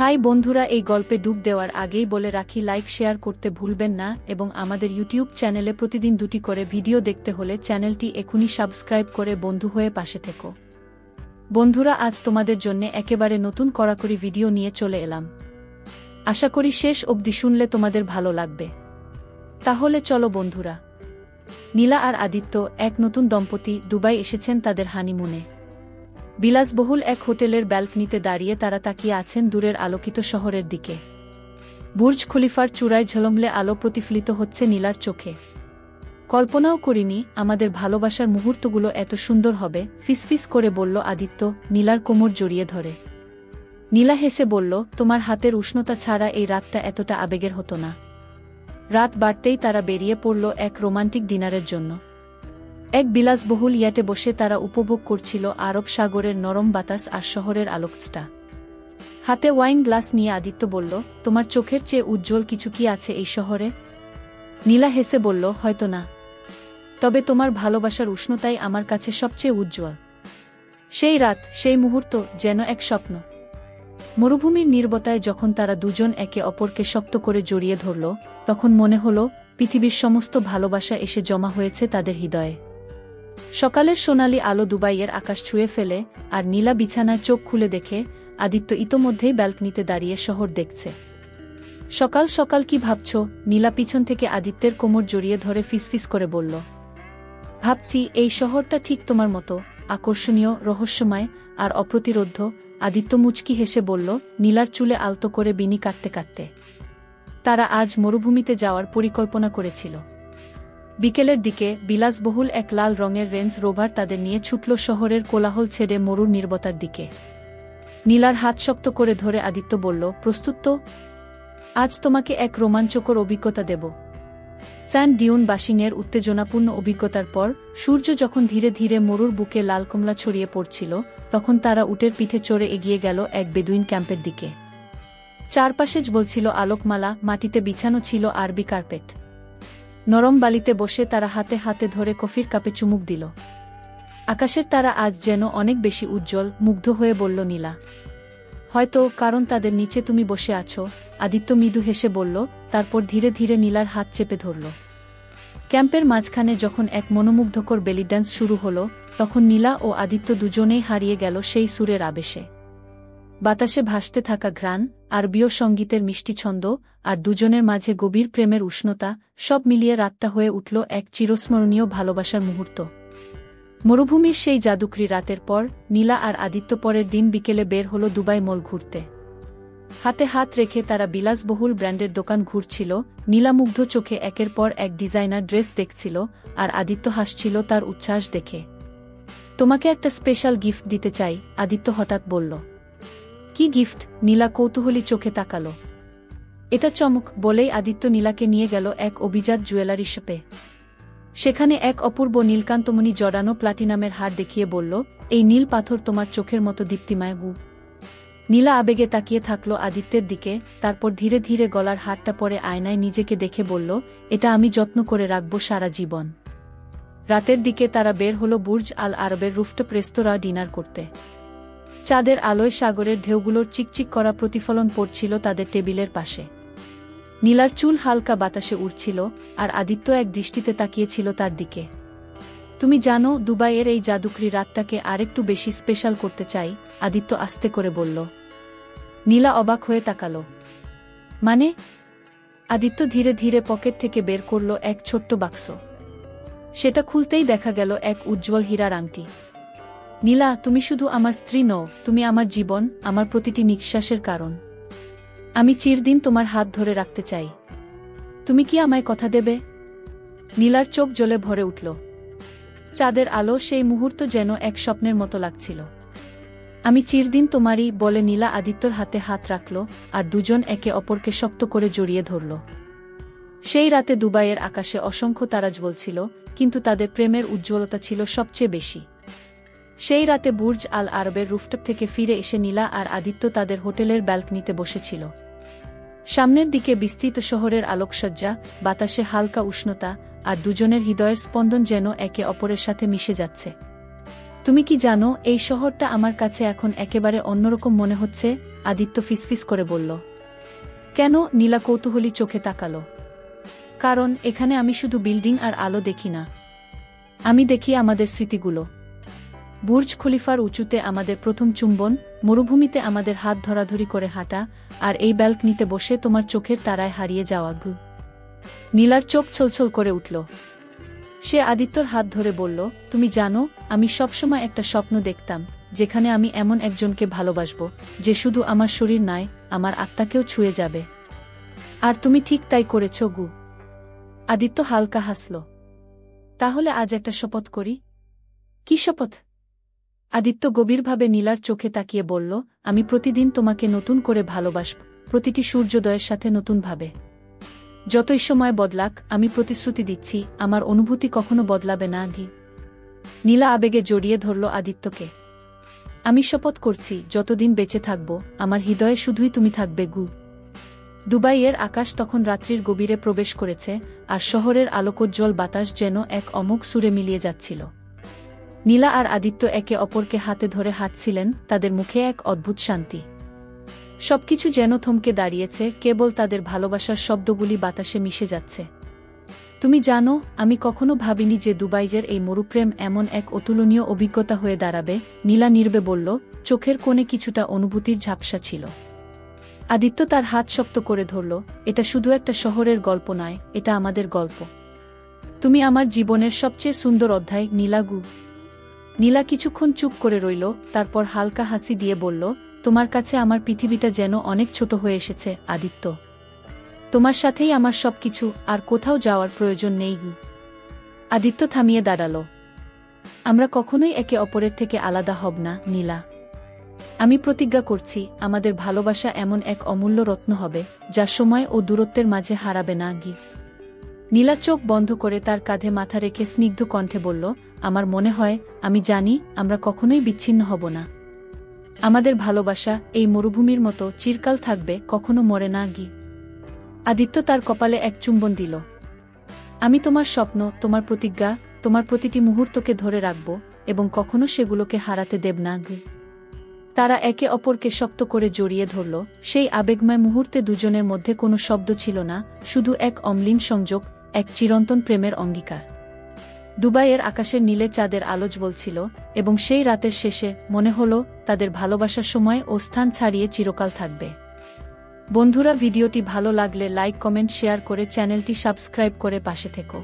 High বন্ধুরা, এই গল্পে ডুব দেওয়ার আগেই বলে রাখি, লাইক শেয়ার করতে ভুলবেন না এবং আমাদের ইউটিউব চ্যানেলে প্রতিদিন 2টি করে ভিডিও দেখতে হলে চ্যানেলটি এখনই সাবস্ক্রাইব করে বন্ধু হয়ে পাশে থেকো। বন্ধুরা, আজ তোমাদের জন্য একেবারে নতুন কড়াকড়ি ভিডিও নিয়ে চলে এলাম। আশা করি শেষ অবধি শুনলে তোমাদের ভালো লাগবে। তাহলে চলো বন্ধুরা। নীলা আর আদিত্য, এক নতুন দম্পতি, দুবাই এসেছেন তাদের হানিমুনে। বিলাসবহুল এক হোটেলের ব্যালকনিতে দাঁড়িয়ে তারা তাকিয়ে আছেন দূরের আলোকিত শহরের দিকে। বুর্জ খলিফার চূড়ায় ঝলমলে আলো প্রতিফলিত হচ্ছে নীলার চোখে। কল্পনাও করিনি আমাদের ভালোবাসার মুহূর্তগুলো এত সুন্দর হবে, ফিসফিস করে বলল আদিত্য, নীলার কোমর জড়িয়ে ধরে। নীলা হেসে বলল, তোমার হাতের উষ্ণতা ছাড়া এই রাতটা এতটা আবেগের হতো না। রাত বাড়তেই তারা বেরিয়ে পড়ল এক রোমান্টিক ডিনারের জন্য। এক বিলাসবহুল ইয়াটে বসে তারা উপভোগ করছিল আরব সাগরের নরম বাতাস আর শহরের আলোকটা। হাতে ওয়াইন গ্লাস নিয়ে আদিত্য বলল, তোমার চোখের চেয়ে উজ্জ্বল কিছু কি আছে এই শহরে? নীলা হেসে বলল, হয়তো না, তবে তোমার ভালোবাসার উষ্ণতাই আমার কাছে সবচেয়ে উজ্জ্বল। সেই রাত, সেই মুহূর্ত যেন এক স্বপ্ন। মরুভূমির নীরবতায় যখন তারা দুজন একে অপরকে শক্ত করে জড়িয়ে ধরল, তখন মনে হলো পৃথিবীর সমস্ত ভালোবাসা এসে জমা হয়েছে তাদের হৃদয়ে। সকালের সোনালি আলো দুবাইয়ের আকাশ ছুঁয়ে ফেলে, আর নীলা বিছানায় চোখ খুলে দেখে আদিত্য ইতোমধ্যেই ব্যালকনিতে দাঁড়িয়ে শহর দেখছে। সকাল সকাল কি ভাবছ? নীলা পিছন থেকে আদিত্যের কোমর জড়িয়ে ধরে ফিসফিস করে বলল। ভাবছি এই শহরটা ঠিক তোমার মতো, আকর্ষণীয়, রহস্যময় আর অপ্রতিরোধ্য। আদিত্য মুচকি হেসে বলল, নীলার চুলে আলতো করে বিনি কাটতে কাটতে। তারা আজ মরুভূমিতে যাওয়ার পরিকল্পনা করেছিল। বিকেলের দিকে বিলাসবহুল এক লাল রঙের রেঞ্জ রোভার তাদের নিয়ে ছুটল শহরের কোলাহল ছেড়ে মরুর নীরবতার দিকে। নীলার হাত শক্ত করে ধরে আদিত্য বলল, প্রস্তুত তো? আজ তোমাকে এক রোমাঞ্চকর অভিজ্ঞতা দেব। স্যান্ড ডিউন বাসিংয়ের উত্তেজনাপূর্ণ অভিজ্ঞতার পর সূর্য যখন ধীরে ধীরে মরুর বুকে লাল কমলা ছড়িয়ে পড়ছিল, তখন তারা উটের পিঠে চড়ে এগিয়ে গেল এক বেদুইন ক্যাম্পের দিকে। চারপাশে জ্বলছিল আলোকমালা, মাটিতে বিছানো ছিল আরবি কার্পেট। নরম বালিতে বসে তারা হাতে হাতে ধরে কফির কাপে চুমুক দিল। আকাশের তারা আজ যেন অনেক বেশি উজ্জ্বল, মুগ্ধ হয়ে বলল নীলা। হয়তো কারণ তাদের নিচে তুমি বসে আছো, আদিত্য মৃদু হেসে বলল, তারপর ধীরে ধীরে নীলার হাত চেপে ধরল। ক্যাম্পের মাঝখানে যখন এক মনোমুগ্ধকর বেলি ডান্স শুরু হলো, তখন নীলা ও আদিত্য দুজনেই হারিয়ে গেল সেই সুরের আবেশে। বাতাসে ভাসতে থাকা ঘ্রাণ, আরবীয় সঙ্গীতের মিষ্টি ছন্দ আর দুজনের মাঝে গভীর প্রেমের উষ্ণতা, সব মিলিয়ে রাতটা হয়ে উঠল এক চিরস্মরণীয় ভালোবাসার মুহূর্ত। মরুভূমির সেই জাদুকরী রাতের পর নীলা আর আদিত্য পরের দিন বিকেলে বের হলো দুবাই মল ঘুরতে। হাতে হাত রেখে তারা বিলাসবহুল ব্র্যান্ডের দোকান ঘুরছিল। নীলা মুগ্ধ চোখে একের পর এক ডিজাইনার ড্রেস দেখছিল, আর আদিত্য হাসছিল তার উচ্ছ্বাস দেখে। তোমাকে একটা স্পেশাল গিফট দিতে চাই, আদিত্য হঠাৎ বলল। কি গিফট? নীলা কৌতূহলী চোখে তাকালো। এটা চমক, বলেই আদিত্য নীলাকে নিয়ে গেল এক অভিজাত জুয়েলারি শপে। সেখানে এক অপূর্ব নীলকান্তমণি জড়ানো প্লাটিনামের হার দেখিয়ে বলল, এই নীল পাথর তোমার চোখের মতো দীপ্তিময়। নীলা আবেগে তাকিয়ে থাকল আদিত্যের দিকে, তারপর ধীরে ধীরে গলার হারটা পরে আয়নায় নিজেকে দেখে বলল, এটা আমি যত্ন করে রাখব সারা জীবন। রাতের দিকে তারা বের হলো বুর্জ আল আরবের রুফটপ রেস্তোরাঁ ডিনার করতে। চাঁদের আলোয় সাগরের ঢেউগুলোর চিকচিক করা প্রতিফলন পড়ছিল তাদের টেবিলের পাশে। নীলার চুল হালকা বাতাসে উড়ছিল, আর আদিত্য এক দৃষ্টিতে তাকিয়েছিল তার দিকে। তুমি জানো, দুবাইয়ের এই জাদুকরী রাতটাকে আরেকটু বেশি স্পেশাল করতে চাই, আদিত্য আস্তে করে বলল। নীলা অবাক হয়ে তাকালো। মানে? আদিত্য ধীরে ধীরে পকেট থেকে বের করল এক ছোট্ট বাক্স। সেটা খুলতেই দেখা গেল এক উজ্জ্বল হীরার আংটি। নীলা, তুমি শুধু আমার স্ত্রী নও, তুমি আমার জীবন, আমার প্রতিটি নিঃশ্বাসের কারণ। আমি চিরদিন তোমার হাত ধরে রাখতে চাই। তুমি কি আমায় কথা দেবে? নীলার চোখ জ্বলে ভরে উঠল। চাঁদের আলো সেই মুহূর্ত যেন এক স্বপ্নের মতো লাগছিল। আমি চিরদিন তোমারই, বলে নীলা আদিত্যর হাতে হাত রাখল, আর দুজন একে অপরকে শক্ত করে জড়িয়ে ধরল। সেই রাতে দুবাইয়ের আকাশে অসংখ্য তারা জ্বলছিল, কিন্তু তাদের প্রেমের উজ্জ্বলতা ছিল সবচেয়ে বেশি। সেই রাতে বুর্জ আল আরবের রুফটপ থেকে ফিরে এসে নীলা আর আদিত্য তাদের হোটেলের ব্যালকনিতে বসেছিল। সামনের দিকে বিস্তৃত শহরের আলোকসজ্জা, বাতাসে হালকা উষ্ণতা, আর দুজনের হৃদয়ের স্পন্দন যেন একে অপরের সাথে মিশে যাচ্ছে। তুমি কি জানো, এই শহরটা আমার কাছে এখন একেবারে অন্যরকম মনে হচ্ছে, আদিত্য ফিসফিস করে বলল। কেন? নীলা কৌতূহলী চোখে তাকালো। কারণ এখানে আমি শুধু বিল্ডিং আর আলো দেখি না, আমি দেখি আমাদের স্মৃতিগুলো। বুর্জ খলিফার উঁচুতে আমাদের প্রথম চুম্বন, মরুভূমিতে আমাদের হাত ধরাধরি করে হাঁটা, আর এই ব্যালকনিতে বসে তোমার চোখের তারায় হারিয়ে যাওয়া গু। নীলার চোখ ছলছল করে উঠল। সে আদিত্যর হাত ধরে বলল, তুমি জানো, আমি সবসময় একটা স্বপ্ন দেখতাম, যেখানে আমি এমন একজনকে ভালোবাসব, যে শুধু আমার শরীর নয়, আমার আত্মাকেও ছুঁয়ে যাবে। আর তুমি ঠিক তাই করেছ গু। আদিত্য হালকা হাসল। তাহলে আজ একটা শপথ করি। কি শপথ? আদিত্য গভীরভাবে নীলার চোখে তাকিয়ে বলল, আমি প্রতিদিন তোমাকে নতুন করে ভালোবাসব, প্রতিটি সূর্যোদয়ের সাথে নতুনভাবে। যতই সময় বদলাক, আমি প্রতিশ্রুতি দিচ্ছি, আমার অনুভূতি কখনো বদলাবে না গি। নীলা আবেগে জড়িয়ে ধরল আদিত্যকে। আমি শপথ করছি, যতদিন বেঁচে থাকব, আমার হৃদয়ে শুধুই তুমি থাকবে গু। দুবাইয়ের আকাশ তখন রাত্রির গভীরে প্রবেশ করেছে, আর শহরের আলোকোজ্জ্বল বাতাস যেন এক অমোঘ সুরে মিলিয়ে যাচ্ছিল। নীলা আর আদিত্য একে অপরকে হাতে ধরে হাঁটছিলেন, তাদের মুখে এক অদ্ভুত শান্তি। সবকিছু যেন থমকে দাঁড়িয়েছে, কেবল তাদের ভালোবাসার শব্দগুলি বাতাসে মিশে যাচ্ছে। তুমি জানো, আমি কখনো ভাবিনি যে দুবাইয়ের এই মরুপ্রেম এমন এক অতুলনীয় অভিজ্ঞতা হয়ে দাঁড়াবে। নীলা নীরবে বলল, চোখের কোণে কিছুটা অনুভূতির ঝাপসা ছিল। আদিত্য তার হাত শক্ত করে ধরল। এটা শুধু একটা শহরের গল্প নয়, এটা আমাদের গল্প। তুমি আমার জীবনের সবচেয়ে সুন্দর অধ্যায়, নীলা গু। নীলা কিছুক্ষণ চুপ করে রইল, তারপর হালকা হাসি দিয়ে বলল, তোমার কাছে আমার পৃথিবীটা যেন অনেক ছোট হয়ে এসেছে আদিত্য। তোমার সাথেই আমার সবকিছু, আর কোথাও যাওয়ার প্রয়োজন নেই গু। আদিত্য থামিয়ে দাঁড়াল। আমরা কখনোই একে অপরের থেকে আলাদা হব না নীলা। আমি প্রতিজ্ঞা করছি, আমাদের ভালোবাসা এমন এক অমূল্য রত্ন হবে, যা সময় ও দূরত্বের মাঝে হারাবে না গি। নীলা চোখ বন্ধ করে তার কাঁধে মাথা রেখে স্নিগ্ধ কণ্ঠে বলল, আমার মনে হয়, আমি জানি, আমরা কখনোই বিচ্ছিন্ন হব না। আমাদের ভালোবাসা এই মরুভূমির মতো চিরকাল থাকবে, কখনো মরে না গি। আদিত্য তার কপালে এক চুম্বন দিল। আমি তোমার স্বপ্ন, তোমার প্রতিজ্ঞা, তোমার প্রতিটি মুহূর্তকে ধরে রাখব, এবং কখনো সেগুলোকে হারাতে দেব না গি। তারা একে অপরকে শক্ত করে জড়িয়ে ধরল। সেই আবেগময় মুহূর্তে দুজনের মধ্যে কোনো শব্দ ছিল না, শুধু এক অম্লিন সংযোগ, এক চিরন্তন প্রেমের অঙ্গীকার। দুবাইয়ের আকাশের নীলে চাঁদের আলো জ্বলছিল, এবং সেই রাতের শেষে মনে হলো, তাদের ভালোবাসার সময় ও স্থান ছাড়িয়ে চিরকাল থাকবে। বন্ধুরা, ভিডিওটি ভালো লাগলে লাইক, কমেন্ট, শেয়ার করে চ্যানেলটি সাবস্ক্রাইব করে পাশে থেকো।